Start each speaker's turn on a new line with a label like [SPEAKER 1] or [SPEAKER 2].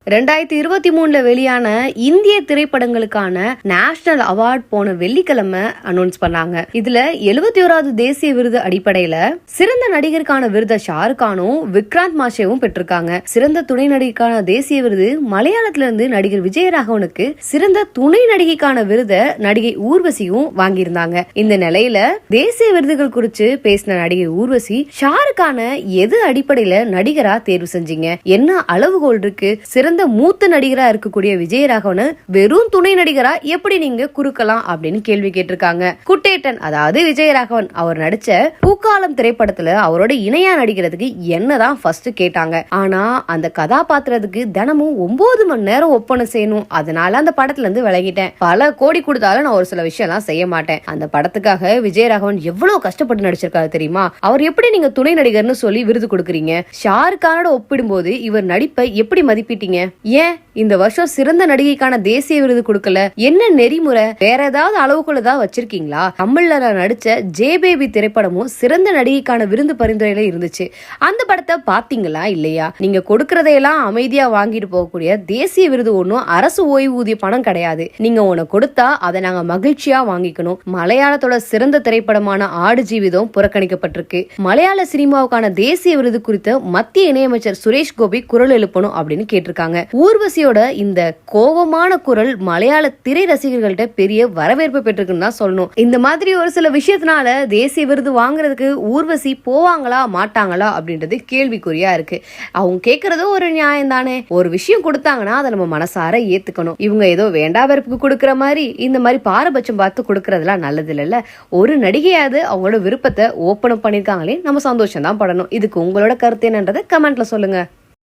[SPEAKER 1] 2023 வெளியான இந்திய திரைப்படங்களுக்கான நேஷனல் அவார்ட் போன வெள்ளிக்கிழமை அனௌன்ஸ் பண்ணாங்க. இதுல 71வது தேசிய விருது அடிப்படையில சிறந்த நடிகருக்கான விருதை ஷாருக்கானும் விக்ராந்த் மாஷேவும் பெற்றிருக்காங்க. சிறந்த துணை நடிகைக்கான தேசிய விருது மலையாளத்துல இருந்து நடிகர் விஜயராகவனுக்கு, சிறந்த துணை நடிகைக்கான விருதை நடிகை ஊர்வசியும் வாங்கியிருந்தாங்க. இந்த நிலையில தேசிய விருதுகள் குறித்து பேசின நடிகை ஊர்வசி, ஷாருக்கான எது அடிப்படையில நடிகரா தேர்வு செஞ்சீங்க, என்ன அளவுகோல் இருக்கு, சிறந்த மூத்த நடிகரா இருக்கக்கூடிய விஜயராகவன வெறும் துணை நடிகரா எப்படி நீங்க குறுக்கலாம் அப்படின்னு கேள்வி கேட்டிருக்காங்க. குட்டேட்டன் அதாவது விஜயராகவன் அவர் நடிச்ச பூக்காலம் திரைப்படத்துல அவரோட இணையா நடிக்கிறதுக்கு என்னதான் ஃபர்ஸ்ட் கேட்டாங்க. ஆனா அந்த கதாபாத்திரத்துக்கு தினமும் 9 மணி நேரம் ஒப்பனை செய்யணும், அதனால அந்த படத்துல இருந்து விலகிட்டேன், பல கோடி கொடுத்தாலும் நான் ஒரு சில விஷயம் எல்லாம் செய்ய மாட்டேன். அந்த படத்துக்காக விஜயராகவன் எவ்வளவு கஷ்டப்பட்டு நடிச்சிருக்காரு தெரியுமா? அவர் எப்படி நீங்க துணை நடிகர்னு சொல்லி விருது கொடுக்குறீங்க? ஷாருக்கானோட ஒப்பிடும்போது இவர் நடிப்பை எப்படி மதிப்பிட்டீங்க? ஏன் இந்த வருஷம் சிறந்த நடிகைக்கான தேசிய விருது கொடுக்கல? என்ன நெறிமுறை? வேற ஏதாவது அளவுக்குள்ள தான் வச்சிருக்கீங்களா? தமிழ்ல நடிச்ச ஜே பேபி திரைப்படமும் சிறந்த நடிகைக்கான விருது பரிந்துரையில இருந்துச்சு. அந்த படத்தை பாத்தீங்களா இல்லையா? நீங்க கொடுக்கறதையெல்லாம் அமைதியா வாங்கிட்டு போகக்கூடிய தேசிய விருது ஒன்னும் அரசு ஓய்வூதிய பணம் கிடையாது. நீங்க உன கொடுத்தா அதை நாங்க மகிழ்ச்சியா வாங்கிக்கணும். மலையாளத்தோட சிறந்த திரைப்படமான ஆடு ஜீவிதம் புறக்கணிக்கப்பட்டிருக்கு. மலையாள சினிமாவுக்கான தேசிய விருது குறித்து மத்திய இணையமைச்சர் சுரேஷ் கோபி குரல் எழுப்பணும் அப்படின்னு கேட்டிருக்காங்க. ஊர்வசியோட இந்த கோபமான குரல் மலையாள திரை ரசிகர்கள்ட்ட பெரிய வரவேற்பு பெற்றிருக்குன்னு தான் சொல்லணும். இந்த மாதிரி ஒரு சில விஷயத்தினால தேசிய விருது வாங்குறதுக்கு ஊர்வசி போவாங்களா மாட்டாங்களா அப்படின்றது கேள்விக்குறியா இருக்கு. அவங்க கேட்கறதும் ஒரு நியாயம் தானே. ஒரு விஷயம் கொடுத்தாங்கன்னா அதை நம்ம மனசார ஏத்துக்கணும். இவங்க ஏதோ வேண்டா வெறுப்புக்கு கொடுக்கற மாதிரி இந்த மாதிரி பாரபட்சம் பார்த்து கொடுக்கறதுலாம் நல்லது இல்லைல்ல. ஒரு நடிகையாவது அவங்களோட விருப்பத்தை ஓப்பன் பண்ணிருக்காங்களே, நம்ம சந்தோஷம் தான் படணும். இதுக்கு உங்களோட கருத்து என்னன்றதை கமெண்ட்ல சொல்லுங்க.